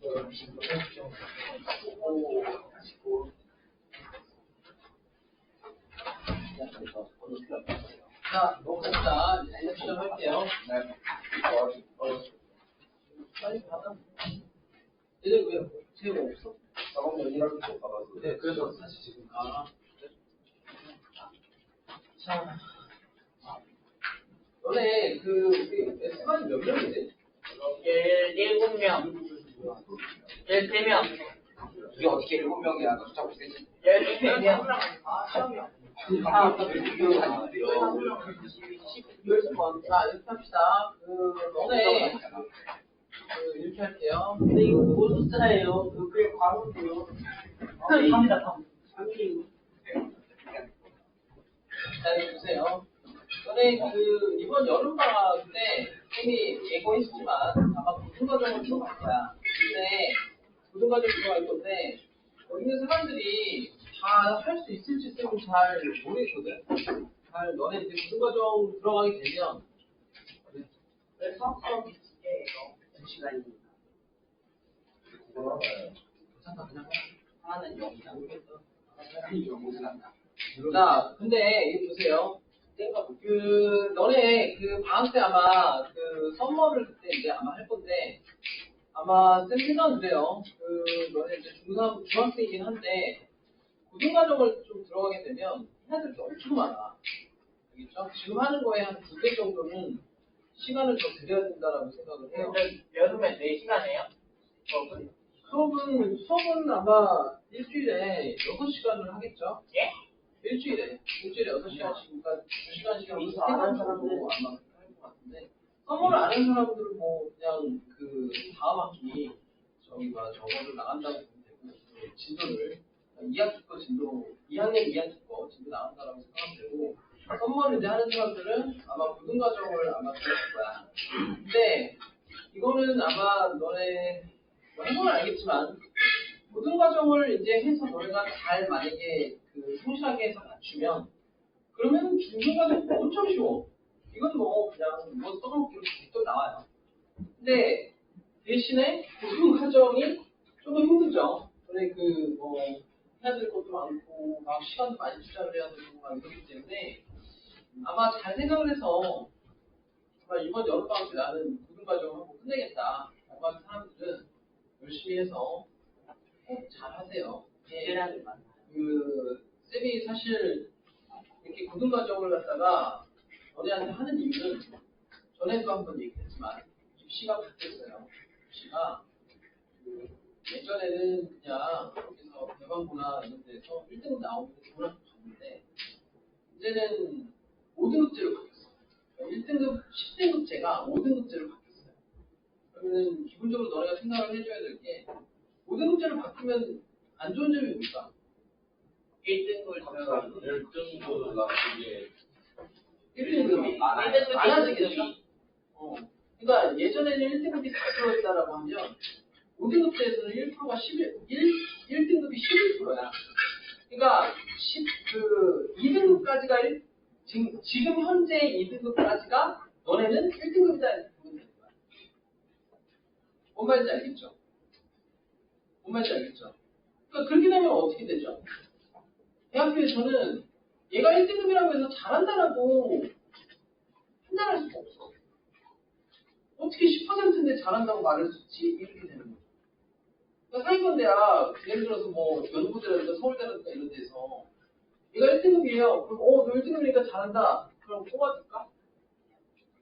자, 먹읍시다. 이제 시작할게요. 네. 빨리 받아. 얘들 왜 제가 없어? 작업 연이라고 받아서. 네, 그래서 사실 지금 자, 너네 우리 S반이 몇 명이지? 17명. 13명. 이게 어떻게 7명이야? 너 숫자 보세요. 13명. 자, 이렇게 합시다. 너네 이렇게 할게요. 근데 이거 뭔 숫자예요? 그게 과거인데요. 갑니다. 자, 이거 보세요. 너네 이번 여름방학 때 이미 예고했지만 아마 고등과정을 들어갈 거야. 근데 고등과정 들어갈 건데 여기 있는 사람들이 다 할 수 있을지 쌤은 잘 모르겠거든. 너네 이제 고등과정 들어가게 되면 왜 수학수업 비슷해요? 2시간이니까. 괜찮다 그냥 하나는 0이다. 모르겠어. 못해난다. 자, 근데 이거 보세요. 너네 방학 때 아마 썸머를 그때 이제 아마 할 건데 아마 쌤 생각은 그래요. 너네 이제 중학생이긴 한데 고등과정을 좀 들어가게 되면 해야 될 게 엄청 많아. 알겠죠? 지금 하는 거에 한 2배 정도는 시간을 더 들여야 된다라고 생각을 해요. 근데 여름에 4시간이에요? 수업은 아마 일주일에 6시간을 하겠죠? 예? 일주일에 6시간씩, 그러니까 2시간씩 하면서 안 하는 사람도 사람들. 아마 할 것 같은데, 썸머를 안 하는 사람들은 뭐, 그냥 다음 학기, 저거를 나간다고 보면 되고, 진도를, 2학기 거 진도, 2학년 2학기 거 진도 나간다고 생각하면 되고, 썸머를 이제 하는 사람들은 아마 고등과정을 아마 들어갈 거야. 근데, 이거는 아마 너네, 해보면 알겠지만, 고등과정을 이제 해서 너네가 잘 만약에 성실하게 해서 맞추면 그러면 중등과정 엄청 쉬워. 이건 뭐 그냥 뭐 써먹기로 또 나와요. 근데 대신에 고등과정이 조금 힘들죠. 그래 해야 될 것도 많고 막 시간도 많이 투자를 해야 되고 막 이러기 때문에 아마 잘 생각을 해서 아마 이번 여름방학 때 나는 고등과정을 하고 끝내겠다. 라고 하는 사람들은 열심히 해서 꼭 잘하세요. 시간이 많아요. 쌤이 사실 이렇게 고등과정을 갖다가 너네한테 하는 이유는 전에도 한번 얘기했지만 입시가 바뀌었어요. 입시가 예전에는 그냥 여기서 대방고나 이런 데서 1등급 나오면 중학교 갔는데 이제는 5등급제로 바뀌었어요. 1등급, 10등급제가 5등급제로 바뀌었어요. 그러면 기본적으로 너네가 생각을 해줘야 될 게 5등급제로 바뀌면 안 좋은 점이 뭘까? 1등급을 가면 1등급보다 이게 1등급이 많아지겠죠? 그러니까 예전에는 1등급이 4%였다라고 하면 5등급제에서는 1%가 1등급이 11%야. 그러니까 2등급까지가 지금 현재 2등급까지가 너네는 1등급이다 이렇게 보면 되는 거야. 뭔 말인지 알겠죠? 그러니까 그렇게 되면 어떻게 되죠? 대학교에서는 얘가 1등급이라고 해서 잘한다라고 판단할 수가 없어. 어떻게 10%인데 잘한다고 말할 수 있지? 이렇게 되는 거죠. 그러니까 상위권대학, 예를 들어서 뭐 연구대라든가 서울대라든가 이런 데서 얘가 1등급이에요. 그럼 너 1등급이니까 잘한다. 그럼 뽑아줄까?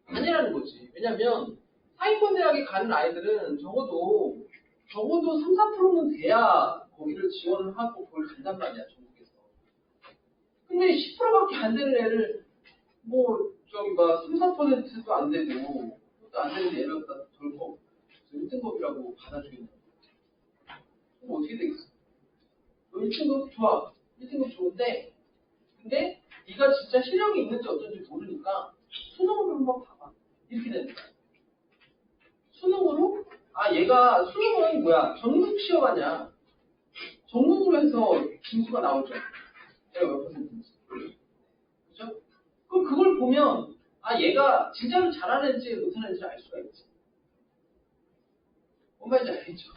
아니라는 거지. 왜냐면 상위권대학에 가는 아이들은 적어도 3, 4%는 돼야 거기를 지원을 하고 그걸 간단 말이야, 전국에서. 근데 10%밖에 안 되는 애를 3, 4%도 안 되고 또 안 되는 애를 갖다 돌고 1등급이라고 받아주겠는 거야. 그럼 어떻게 되겠어? 너 1등급 좋아. 1등급 좋은데 근데 네가 진짜 실력이 있는지 어쩐지 모르니까 수능으로 한번 봐봐. 이렇게 되는 거야. 수능으로? 얘가 수능은 뭐야? 전국 시험 아니야. 전국으로 해서 점수가 나오죠. 내가 몇 퍼센트인지. 그죠? 그럼 그걸 보면 얘가 진짜로 잘하는지 못하는지 알 수가 있지. 뭔 말인지 알겠죠?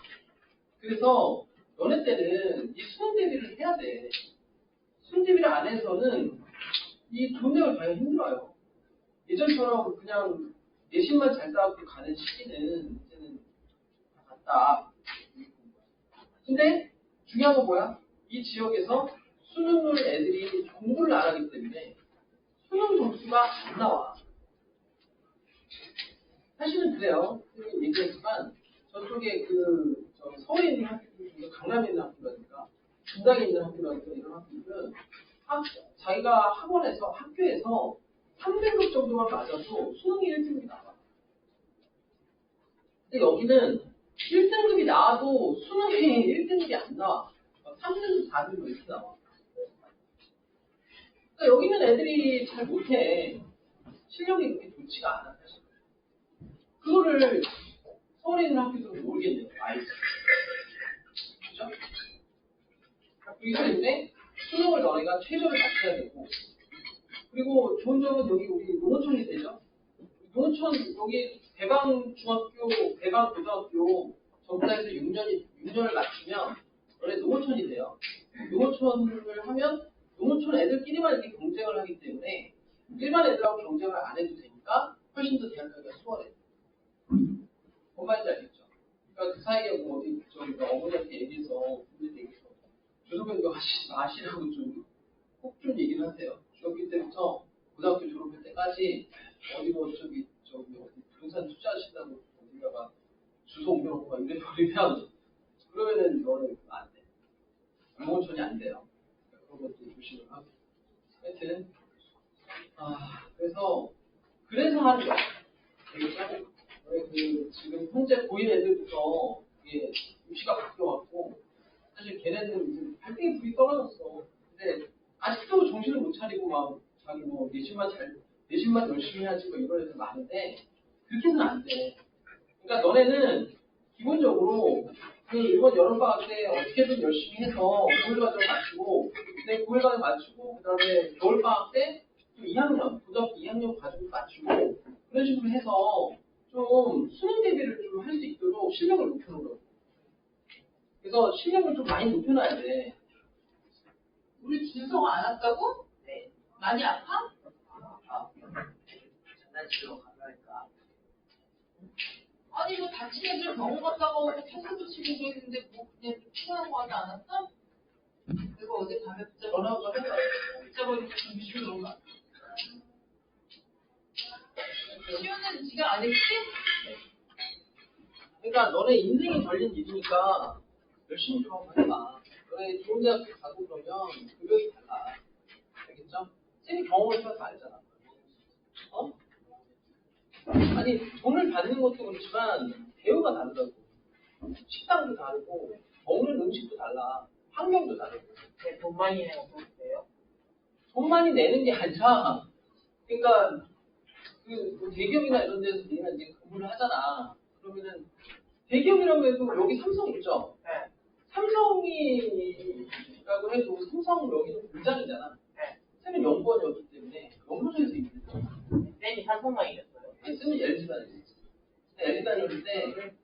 그래서 너네 때는 이 수능 대비를 해야 돼. 수능 대비를 안 해서는 이 좋은 대학을 가기 힘들어요. 예전처럼 그냥 내신만 잘 따고 가는 시기는 이제는 다 갔다. 근데 중요한 건 뭐야? 이 지역에서 수능을 애들이 공부를 안 하기 때문에 수능 점수가 안 나와. 사실은 그래요. 선생님 얘기했지만 저쪽에 서울에 있는 학교 중에 강남에 있는 학교라든가 분당에 있는 학교라든가 이런 학교들은 자기가 학교에서 3등급 정도만 맞아도 수능이 1등급이 나와. 근데 여기는 1등급이 나와도 수능이 1등급이 안 나와. 3등급, 4등급 이렇게 나와. 그러니까 여기는 애들이 잘 못해. 실력이 그렇게 좋지가 않아, 사실. 그거를 서울에 있는 학교들은 모르겠네요. 알죠? 그죠? 그렇기 때문에 수능을 너네가 최저를 맞춰야 되고, 그리고 좋은 점은 여기 우리 농어촌이 되죠? 농어촌, 여기 대방중학교, 대방고등학교 전부 다 해서 6년을 맞추면 원래 농어촌이 돼요. 농어촌을 하면 농어촌 애들끼리만 이렇게 경쟁을 하기 때문에 일반 애들하고 경쟁을 안 해도 되니까 훨씬 더 대학 가기가 수월해요. 뭔 말인지 알겠죠? 그러니까 그 사이에 뭐 어디 어머니한테 얘기해서 부모님한테 얘기해서 조선교육 마시라고 꼭 좀 얘기를 하세요. 중학교 때부터 고등학교 졸업할 때까지 어디 어디 부동산 투자하신다고 어디다가 주소 옮겨놓고 막 이래버리면 그러면은 너는 안 돼. 농어촌이 안 돼요. 그런 것도 조심을 하고. 하여튼 그래서 하는 거야. 되겠죠? 지금 현재 보인 애들부터 이게 입시가 바뀌어갖고 사실 걔네들은 이제 발등에 불이 떨어졌어. 근데 아직도 정신을 못 차리고 막 자기 내신만 열심히 해야지 뭐 이런 애들 많은데 그렇게는 안 돼. 그러니까 너네는 기본적으로 이번 여름방학 때 어떻게든 열심히 해서 고일과정 맞추고 고일과정 맞추고 그 다음에 겨울방학 때 또 2학년 고등학교 2학년 과정도 맞추고 그런 식으로 해서 좀 수능 대비를 좀 할 수 있도록 실력을 높여놓은 거예요. 그래서 실력을 좀 많이 높여놔야 돼. 우리 준서가 안 왔다고? 네. 많이 아파? 장난치러 가려니까. 아니 뭐 다친 애들 병원 갔다가 오고 테스트 치고 그랬는데 뭐 그냥 피하고 가지 않았어? 내가 어제 밤에 전화가 붙잡아주고 준비 중 그런가? 시연은 지가 안 했지? 그러니까 너네 인생이 걸린 일이니까 열심히 좀 하고 해봐. 너네 좋은 대학교 가고 그러면 급여이 달라. 알겠죠? 쌤이 경험을 해봐서 알잖아. 어? 아니 돈을 받는 것도 그렇지만 대우가 다르다고. 식당도 다르고 먹는 음식도 달라. 환경도 다르고. 돈 많이 내고 그러세요? 돈 많이 내는 게 아니라 그러니까 대기업이나 이런 데서 우리는 이제 근무를 하잖아. 그러면은 대기업이라고 해도 여기 삼성 있죠? 네. 삼성이라고 해도 삼성 여기는 공장이잖아. 네. 쌤은 연구원이었기 때문에 연구소에서 일을 했죠. 쌤이 삼성만이었어요. 아니, 쌤은 LG 다녔어요. LG 다녔는데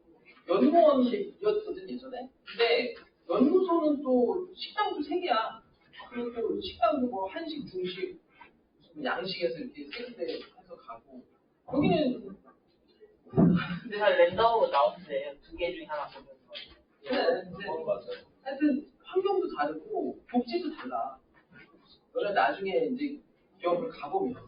연구원이었거든 예전에. 근데 연구소는 또 식당도 3개야. 그리고 또 식당도 뭐 한식, 중식, 무슨 양식에서 이렇게 세트대 해서 가고. 여기는 근데 다 랜덤으로 나왔어요. 2개 중에 하나 보면서. 맞아요. 하여튼 환경도 다르고 복지도 달라. 너네 나중에 이제 기업을 가보면.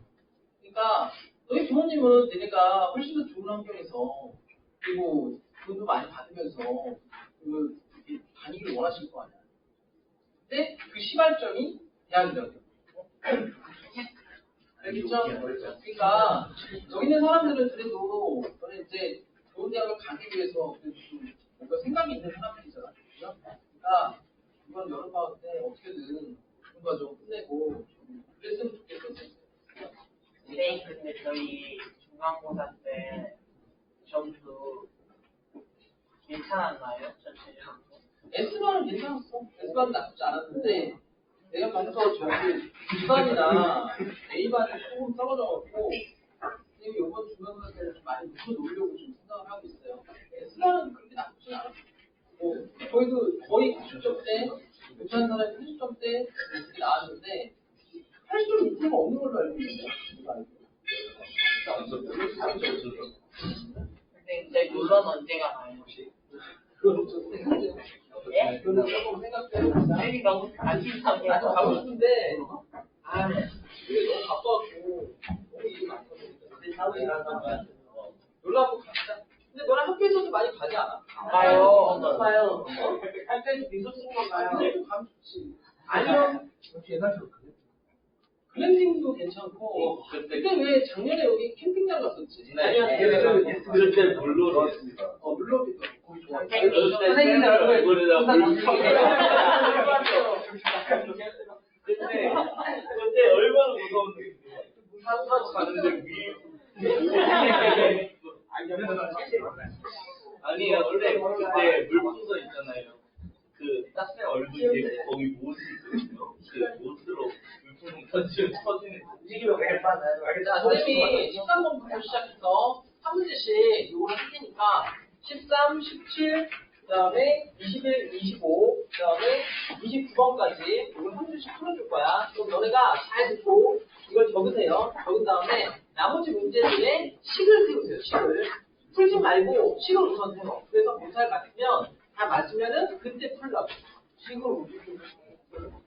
그러니까 너희 부모님은 너네가 훨씬 더 좋은 환경에서 그리고 돈도 많이 받으면서 이렇게 다니기를 원하실 거 아니야. 근데 그 시발점이 대학이라고. 알겠죠? 그러니까 여기 있는 사람들은 그래도 너네 이제 좋은 대학을 가기 위해서 그래도 좀 뭔가 생각이 있는 사람들이잖아. 그죠? 그러니까 이번 여름방학 때 어떻게든 뭔가 좀 끝내고 좀 그랬으면 좋겠어. 네, 근데 저희 중간고사 때 점수 괜찮았나요? 전체적으로? S반은 괜찮았어. S반은 나쁘지 않았는데 내가 봐서 저기 B반이나 A반이 조금 떨어져갖고 지금 이번 중간고사 때를 좀 많이 붙여놓으려고 좀 생각을 하고 있어요. S반은 그렇게 나쁘진 않았어. 뭐 저희도 거의 90점대, 못하는 사람이 80점대 이렇게 나왔는데, 80점 밑에가 없는 걸로 알고 있어요. 근데 이제 물론 언제가 나요? 그건 좀 생각해요. 예? 그건 조금 생각해요. 쌤이 너무 안심상해. 나도 가고 싶은데, 이게 너무 바빠갖고, 너무 일이 많거든요. 근데 다음에 놀러 한번 갑시다. 근데 너랑 학교에서도 많이 가지 않아? 가요. 가요. 학교에서 민속 친구가 가요. 학교에도 가면 좋지. 아니면, 옛날처럼 그래? 글램핑도 괜찮고, 그때 왜 작년에 여기 캠핑장 갔었지? 그때 물로 했습니다. 물러비도 거기 좋아해. 선생님들 얼굴에 그때 얼마나 무서운데. 산타고 가는데 아니 원래 그때 물풍선 있잖아요. 그 따뜻한 얼굴 뒤에 거기 못이 있거든요. 그 못으로 물풍선 터지는 움직이면 왜 빠나요? 자, 선생님이 13번부터 시작해서 3문제씩 이걸 할 테니까 13, 17, 그 다음에 21, 25, 그 다음에 29번까지 이걸 3문제씩 풀어줄 거야. 그럼 너네가 잘 듣고 이걸 적으세요. 적은 다음에 나머지 문제들의 식을 세우세요. 식을. 풀지 말고 식을 우선 세워. 그래서 문제를 맞으면 다 맞으면은 그때 풀라고. 식을 우선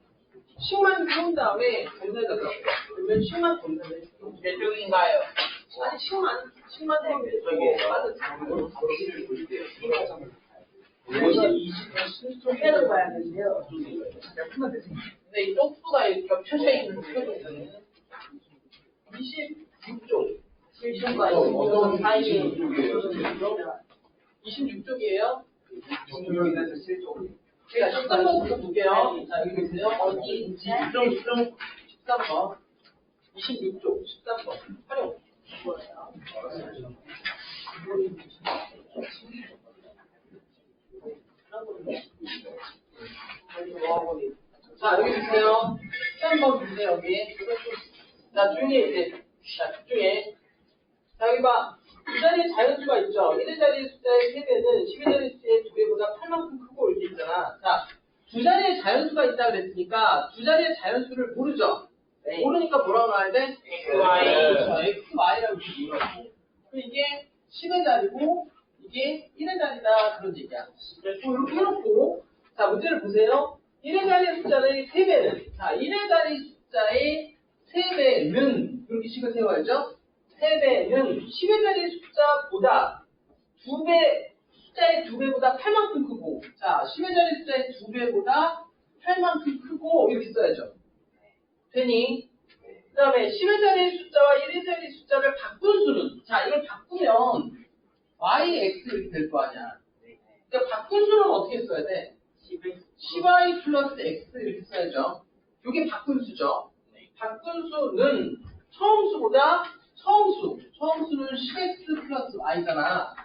식만 세운 다음에 검사에다 넣어. 그러면 식만 검사를 해줘. 몇 쪽인가요? 아니 식만 세우면 되고 빠른 거기를 보실게요. 좀 빼는 거야 되는데요. 근데 이 쪽수가 이렇게 겹쳐져 있는 표정이 26쪽. 1쪽과 2쪽 사이에 26쪽이에요. 중요인데서 실종. 제가 13번부터 볼게요. 자, 여기 보세요. 어디? 13번. 26쪽. 13번. 활용. 자, 여기 보세요. 13번 보세요, 여기. 자, 중에 이제, 자, 집중해. 자, 여기 봐. 이 자리에 자연수가 있죠. 1의 자리 숫자의 3배는 10의 자리 숫자의 2배보다 8만큼 크고 이렇게 있잖아. 자, 두 자리에 자연수가 있다 그랬으니까 두 자리의 자연수를 모르죠. 모르니까 뭐라고 나와야 돼? XY. XY라고 부르라고. 그럼 이게 10의 자리고 이게 1의 자리다 그런 얘기야. 이렇게 해놓고 자 문제를 보세요. 1의 자리 숫자의 3배는 자 1의 자리 숫자의 3배는 이렇게 식을 세워야죠. 3배는 10의 자리 숫자보다 2배 숫자의 2배보다 8만큼 크고 자 10의 자리 숫자의 2배보다 8만큼 크고 이렇게 써야죠. 되니? 그 다음에 10의 자리 숫자와 1의 자리 숫자를 바꾼 수는 자 이걸 바꾸면 y, x 이렇게 될 거 아니야. 그러니까 바꾼 수는 어떻게 써야 돼? 10y 플러스 x 이렇게 써야죠. 이게 바꾼 수죠. 바꾼 수는 처음수는 10x 플러스 y잖아.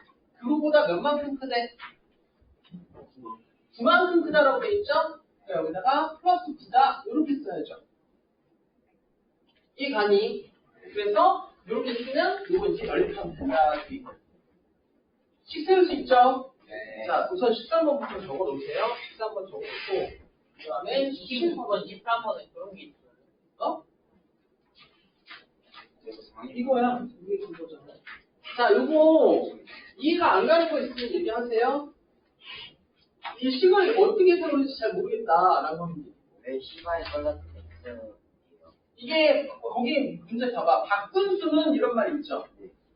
그거보다 몇 만큼 크대? 9만큼 크다라고 돼 있죠? 그러니까 여기다가 플러스 9다 이렇게 써야죠. 이 가니 그래서 이렇게 쓰면 이거 이제 연립하면 된다. 식 세울 수 있죠? 네. 자, 우선 13번부터 적어 놓으세요. 13번 적어 놓고 그 다음에 19번, 23번에 그런 게 있어요. 어? 이거야. 이게 그거잖아. 자, 요거 이해가 안 가는 거 있으면 얘기하세요. 이 식을 어떻게 세우는지 잘 모르겠다라고 하면 돼. 왜 시바에 플러스 X 이게 거기 문제 봐봐. 바꾼 수는 이런 말이 있죠.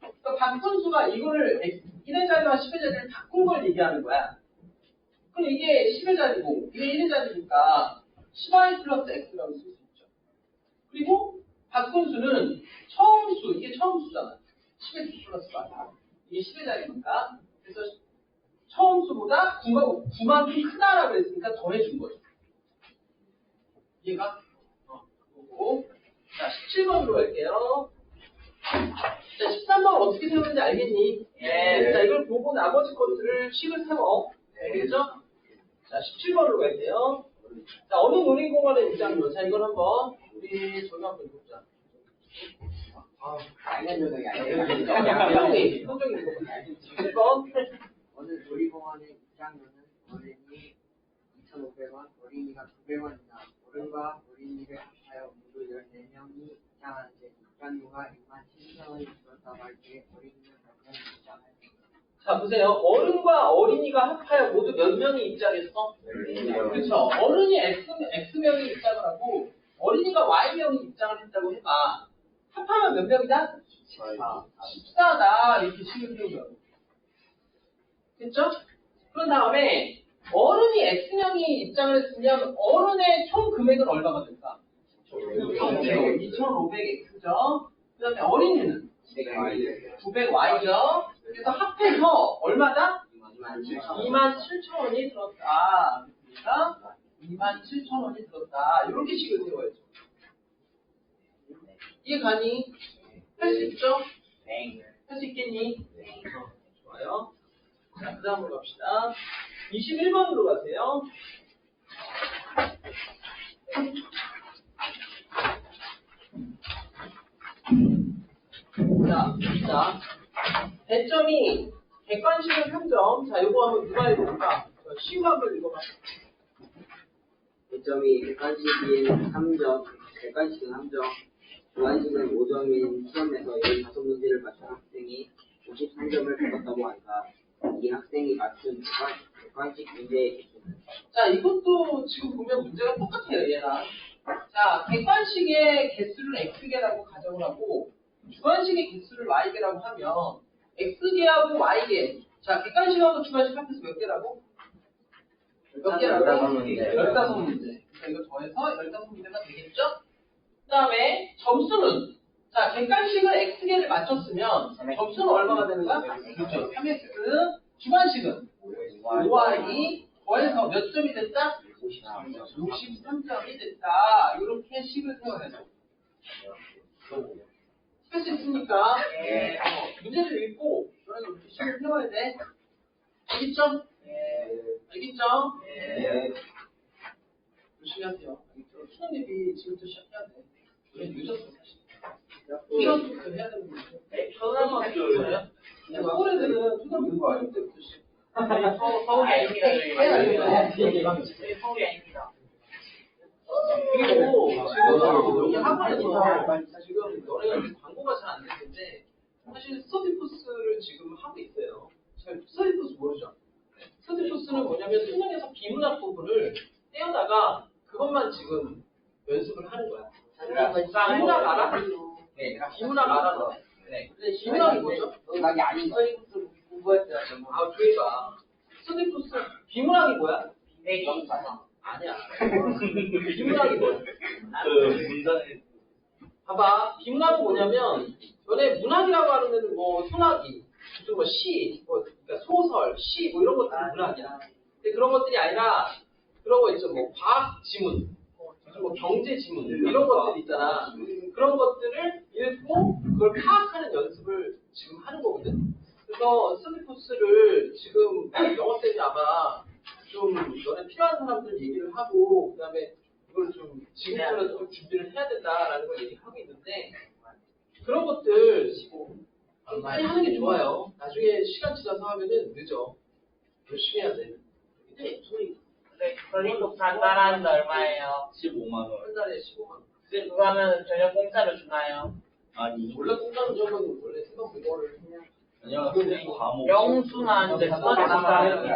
그러니까 바꾼 수가 이거를 1의 자리와 10의 자리를 바꾼 걸 얘기하는 거야. 그럼 이게 10의 자리고 이게 1의 자리니까 10y 플러스 x라고 쓸 수 있죠. 그리고 바꾼 수는 처음 수, 이게 처음 수잖아. 10x 플러스 y. 이게 10의 자리니까. 그래서 처음 수보다 9만큼 크다라고 했으니까 더해준 거예요. 이해가? 그리고 자, 17번으로 갈게요. 자, 13번 어떻게 세우는지 알겠니? 네. 자, 이걸 보고 나머지 것들을 식을 세워. 알겠죠? 자, 17번으로 갈게요. 자, 어느 놀이공원에 있장요? 자, 이걸 한번 우리 저기 한번 보자. 양념조각이 성종이 이거 보자. 1번. 오늘 놀이공원의 입장료는 어린이 2,500원, 어린이가 900원이다. 어른과 어린이를 합하여 모두 14명이 입장하는데 입장료가 27,000원이 들었다고 할 때 어린이는 몇 명이 입장하였다. 자, 보세요. 어른과 어린이가 합하여 모두 몇 명이 입장했어? 그렇죠. 어른이 X명이 입장을 하고 어린이가 Y명이 입장을 했다고 해봐. 합하면 몇 명이다? 14다. 이렇게 식을 세우면. 됐죠? 그런 다음에 어른이 X명이 입장을 했으면 어른의 총 금액은 얼마가 될까? 2,500X죠. 그 다음에 어린이는 900Y죠. 그래서 합해서 얼마다? 27,000원이 들었다. 그러니까 27,000원이 들었다. 이렇게 식을 세워야죠. 이해 가니? 할 수 있죠? 할 수 있겠니? 좋아요. 자, 그 다음으로 갑시다. 21번으로 가세요. 자, 배점이 객관식은 3점. 자, 요거 한번 누가 읽어볼까? 시우 한번 읽어봐. 배점이 객관식인 3점, 객관식은 3점, 주관식은 5점인 시험에서 15문제를 맞춘 학생이 53점을 받았다고 한다. 이 학생이 맞춘 객관식 문제의 개수는? 자, 이것도 지금 보면 문제가 똑같아요, 얘랑. 자, 객관식의 개수를 X개라고 가정을 하고, 주관식의 개수를 Y개라고 하면, X개하고 Y개. 자, 객관식하고 주관식 합해서 몇 개라고? 몇 개라고? 15문제. 그러니까 이거 더해서 15문제가 되겠죠? 그 다음에 점수는, 자, 객관식은 X개를 맞췄으면, 점수는 얼마가 되는 거야? 그렇죠. 3X. 주관식은 5Y. 더해서 몇 점이 됐다? 63점이 됐다. 이렇게 식을 세워야죠. 할 수 있습니까? 네. 문제를 읽고 너는 이렇게 식을 세워야 돼. 알겠죠? 알겠죠? 열심히 하세요. 알겠죠? 수능 예비 지금부터 시작해야 돼. 우리 늦었어 사실. 초등학교부터 해야 되는 거죠. 초등학교요? 서울 애들은 초등학교 때부터 시작. 서울이 아닙니다. 서울이 아닙니다. 그리고 지금 여기 학원에서 지금 너네가 광고가 잘 안 됐는데 사실 스터디 코스를 지금 하고 있어요. 잘 스터디 코스 모르죠? 스터디 코스는 뭐냐면 수능에서 비문학 부분을 떼어다가 그것만 지금 연습을 하는 거야. 비문학 알아? 네. 비문학 알아 너? 네. 근데 비문학이 뭐죠? 음악이 아닌 거. 공부했어요. 아, 조용히 봐. 스터디 코스 비문학이 뭐야? 네, 아니야. 비문학이 뭐야? 그 문장에 봐봐. 비문학은 뭐냐면 너네 문학이라고 하는 데는 뭐 소나기, 무슨 뭐 시, 뭐 그러니까 소설, 시 뭐 이런 것들이 문학이야. 근데 그런 것들이 아니라 그런 거 있죠. 뭐 과학 지문, 무슨 뭐 경제 지문 이런 것들 있잖아. 그런 것들을 읽고 그걸 파악하는 연습을 지금 하는 거거든. 그래서 스터디 코스를 지금 영어 때문에 아마 좀 너네 필요한 사람들 얘기를 하고 그다음에 이걸 좀 지금부터라도 좀 준비를 해야 된다라는 걸 얘기하고 있는데 그런 것들 빨리 하는 게 좋아요. 나중에 시간 지나서 하면은 늦어. 열심히 해야 돼. 근데 저희 걸리고 간단한데 얼마예요? 15만 원. 한 달에 15만 원. 그거 하면 저녁 공짜로 주나요? 아니, 원래 공짜로 저건 원래 생각 그거를 그냥 아니야, 선생님 과목. 영수만 이제 스터디 공짜로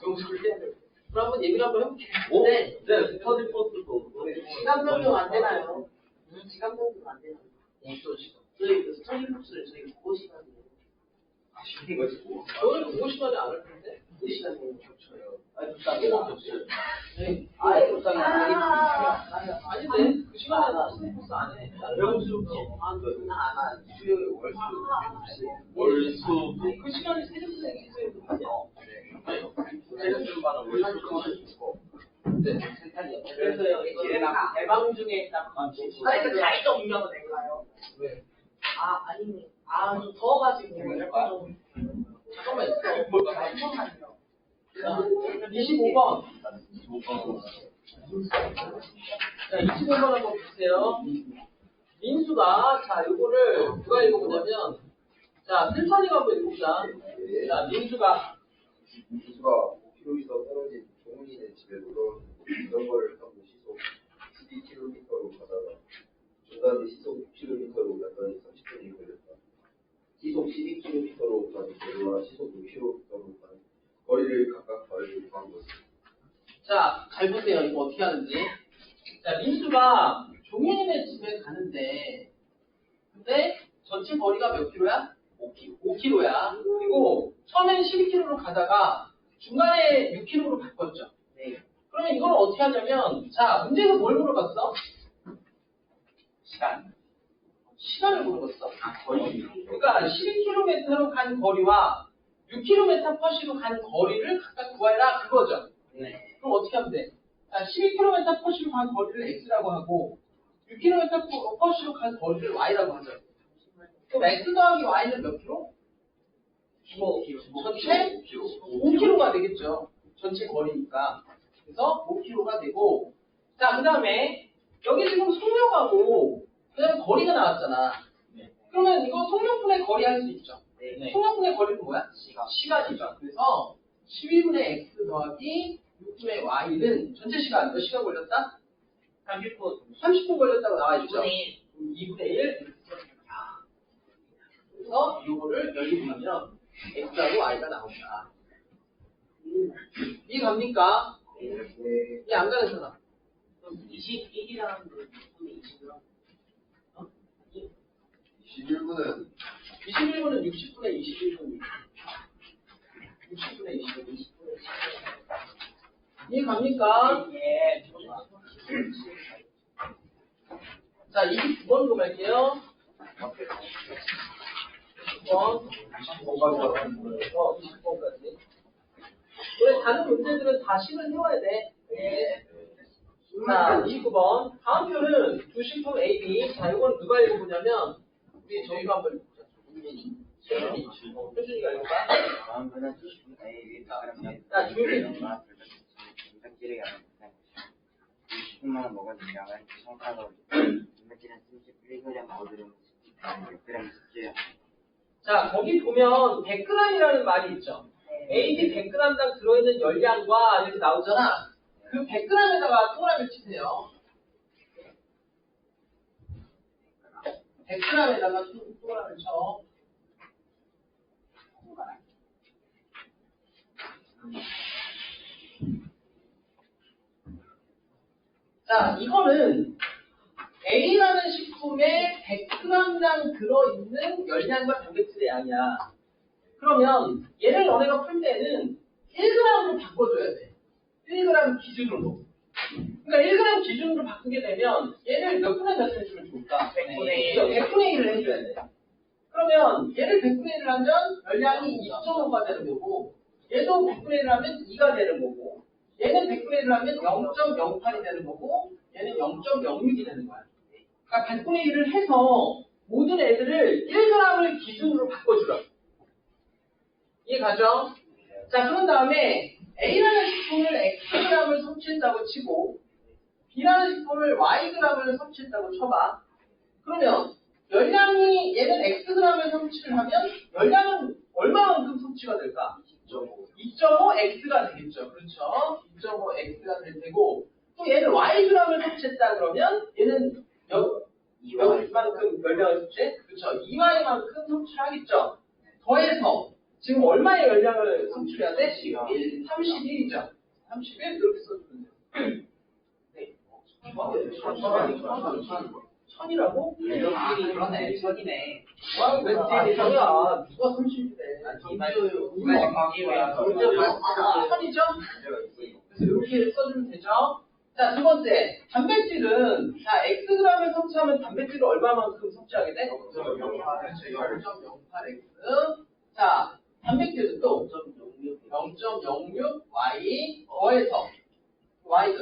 용서를 해야 돼. 그럼 한번 얘기를 한번 해볼게요. 오? 네. 네, 스터디 코스도. 시간 변경 안 되나요? 시간 변경 안 되나요? 어떤 시간? 저희 그 스터디 코스를 저희 국어 시간이에요. 저는 그거 시간에 안 할 텐데. 그 시간이에요. 겹쳐요. 아니, 나게 없어요. 네. 아예 못하게 아닌데, 그 시간에 나 스터디 코스 안 해. 영수, 수요일 월수 월수. 그 시간에 세점 선생님이 하냐? 네. 그래서 여기 대방 중에 딱 아니 그 자리가 운영은 될까요? 왜? 아니 좀 더워가지고 잠깐만 있어. 잠깐만요. 25번. 자, 25번 한번 보세요. 민수가, 자, 요거를 누가 읽어보냐면, 자, 슬찬이가 한번 읽어보자. 자, 민수가 5km 이상 떨어진 자, 잘 보세요. 이거 어떻게 하는지. 자, 민수가 종현이네 집에 가는데, 근데 전체 거리가 몇 킬로야? 5km야. 그리고 처음엔 12km로 가다가 중간에 6km로 바꿨죠. 네. 그러면 이걸 어떻게 하냐면, 자, 문제에서 뭘 물어봤어? 시간을 물어봤어. 거의. 그러니까 12km로 간 거리와 6km/s로 간 거리를 각각 구하라 그거죠. 네. 그럼 어떻게 하면 돼? 자, 12km/s로 간 거리를 x라고 하고 6km/s로 간 거리를 y라고 하죠. 그럼 x 더하기 y는 몇 킬로? 15km. 전체 5km가 되겠죠. 전체 거리니까. 그래서 5km가 되고, 자, 그 다음에 여기 지금 속력하고 그다음에 거리가 나왔잖아. 네. 그러면 이거 속력분의 거리 할 수 있죠. 네. 속력분의 거리는 뭐야? 시간이죠. 그래서 12분의 x 더하기 6분의 y는 전체 시간 몇 시간 걸렸다? 30분 걸렸다고 나와 있죠. 2분의 1. 그래서 이거를 열리면 x하고 y가 나온다. 이해 갑니까? 이해 안 가는 사람? 21이라는 거 20이랑 21분은 21분은 60분의 21분. 60분의 21분. 이해 갑니까? 예. 자, 29번으로 갈게요. 29번까지. 원래 다른 문제들은 다 식을 세워야 돼. 자, 29번. 다음 표는 두 식품 A, B. 자, 이건 누가 읽어보냐면, 우리 저희가 한번 읽어보자. 효준이. 효준이가 읽어봐. 다음 분은 A 자, 조용히 해. 단백질이 아닌 20분만 먹은 양은 성과로 단백질은 31g 모두는 6g 섭취해야 자, 거기 보면 100g이라는 말이 있죠. AD 100g당 들어있는 열량과 이렇게 나오잖아. 그 100g에다가 동그라미를 치세요. 100g에다가 동그라미를 쳐. 자, 이거는 A라는 식품에 100g당 들어있는 열량과 단백질의 양이야. 그러면 얘를 너네가 풀 때는 1g으로 바꿔줘야 돼. 1g 기준으로. 그러니까 1g 기준으로 바꾸게 되면 얘를 몇 분의 몇을 주면 좋을까? 100분의 1. 100분의 1을 해줘야 돼. 그러면 얘를 100분의 1을 하면 열량이 2.5가 되는 거고, 얘도 100분의 1을 하면 2가 되는 거고, 얘는 100분의 1을 하면 0.08이 되는 거고, 얘는 0.06이 되는 거야. 그러니까 100분의 1을 해서 모든 애들을 1g을 기준으로 바꿔주라. 이해 가죠? 자, 그런 다음에 A라는 식품을 Xg을 섭취했다고 치고 B라는 식품을 Yg을 섭취했다고 쳐봐. 그러면 열량이 얘는 Xg을 섭취를 하면 열량은 얼마만큼 섭취가 될까? 2.5X가 되겠죠. 그렇죠? 2.5X가 될 테고 또 얘는 Yg을 섭취했다 그러면 얘는 이만큼 열량을 섭취해? 그렇죠. 2Y만큼 섭취를 하겠죠. 더해서 지금 얼마의 열량을 섭취해야 돼? 31이죠. 31 이렇게 써주면 돼요. 네. 1000이라고? 그러네. 천이네. 와, 왜 대정이야? 누가 30이래? 천이죠? 그래서 이렇게 써주면 되죠? 자, 두 번째. 단백질은, 자, Xg을 섭취하면 단백질을 얼마만큼 섭취하게 돼? 0.08X. 자, 단백질은 또 0.06 Y 더해서 Y는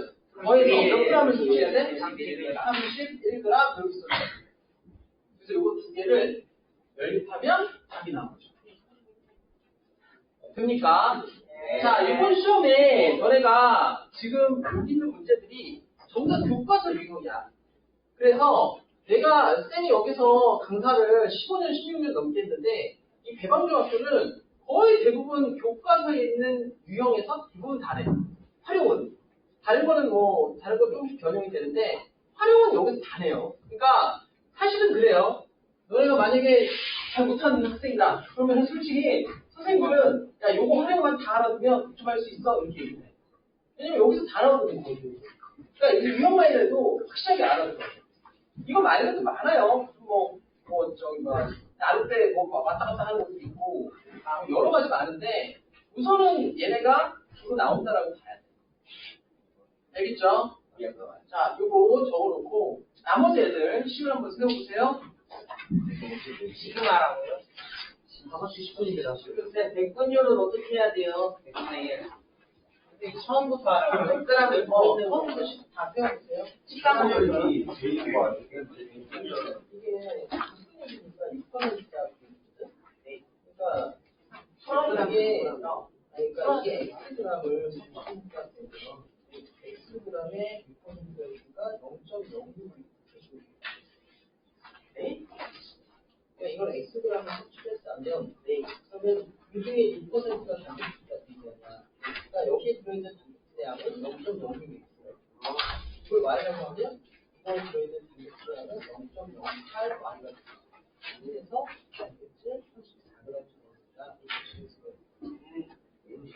더해서 몇 g을 섭취해야 돼? 31g 이렇게 써줘. 그래서 이거 두 개를 연립하면 답이 나오죠. 됩니까? 자, 이번 시험에 너네가 지금 여기 있는 문제들이 전부 다 교과서 유형이야. 그래서 내가 쌤이 여기서 강사를 15년, 16년 넘게 했는데 이 배방중학교는 거의 대부분 교과서에 있는 유형에서 대부분 다래. 활용은. 다른 거는 뭐 다른 거 조금씩 변형이 되는데 활용은 여기서 다 내요. 그러니까 사실은 그래요. 너네가 만약에 잘 못하는 학생이다. 그러면 솔직히 선생님들은 야 요거 활용만 다 알아두면 붙여갈 수 있어 이렇게 얘기해. 왜냐면 여기서 다 나오거든요. 그러니까 이 유형만 해도 확실하게 알아들어요. 이거 말고도 많아요. 나를 때 왔다 갔다 하는 것도 있고, 여러 가지 많은데, 우선은 얘네가 주로 나온다라고 봐야 돼. 알겠죠? 자, 요거 적어놓고, 나머지 애들, 시간 한번 세워보세요. 시그마라고요? 5시 10분입니다. 근데 백분율은 어떻게 해야 돼요? 백분의 1. 근데 처음부터 알아요. 그다음에 처음부터 다 세워보세요. 시간이 제일 좋아요. 이게 학생이니까 6%짜리거든. 그러니까 처음 이게 그러니까 이게 Xg을 30%가 되면 Xg에 6%니까 0.06 네? 그러니까 이걸 Xg을 섭취했다면 네. 그러면 그 중에 6%가 단백질가 된 거야. 그러니까 여기에 들어있는 단백질의 양은 0.06이 있어요. 그걸 Y라고 하면 이거에 들어있는 단백질의 양은 0.08 Y가 돼요. 그래서 단백질 34g 정도가 이렇게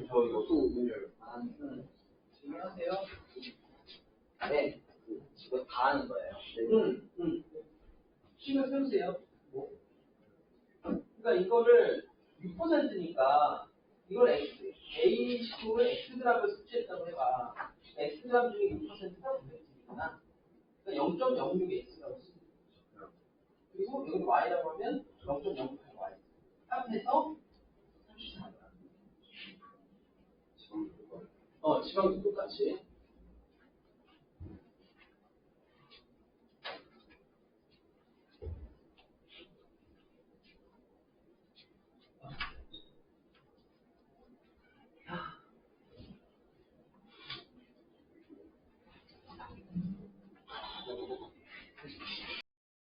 저 요수 분열. 질문하세요. 네, 이거 다 하는 거예요. 신경 쓰세요. 그러니까 이거를 6%니까 이걸 A 식품을 Xg을 섭취했다고 해봐. Xg 중에 6%가 단백질이구나. 그러니까 0.06X라고 쓰는 거죠. 그리고 여기 Y라고 하면 0.08Y. 합해서 34g. 지방도 똑같이.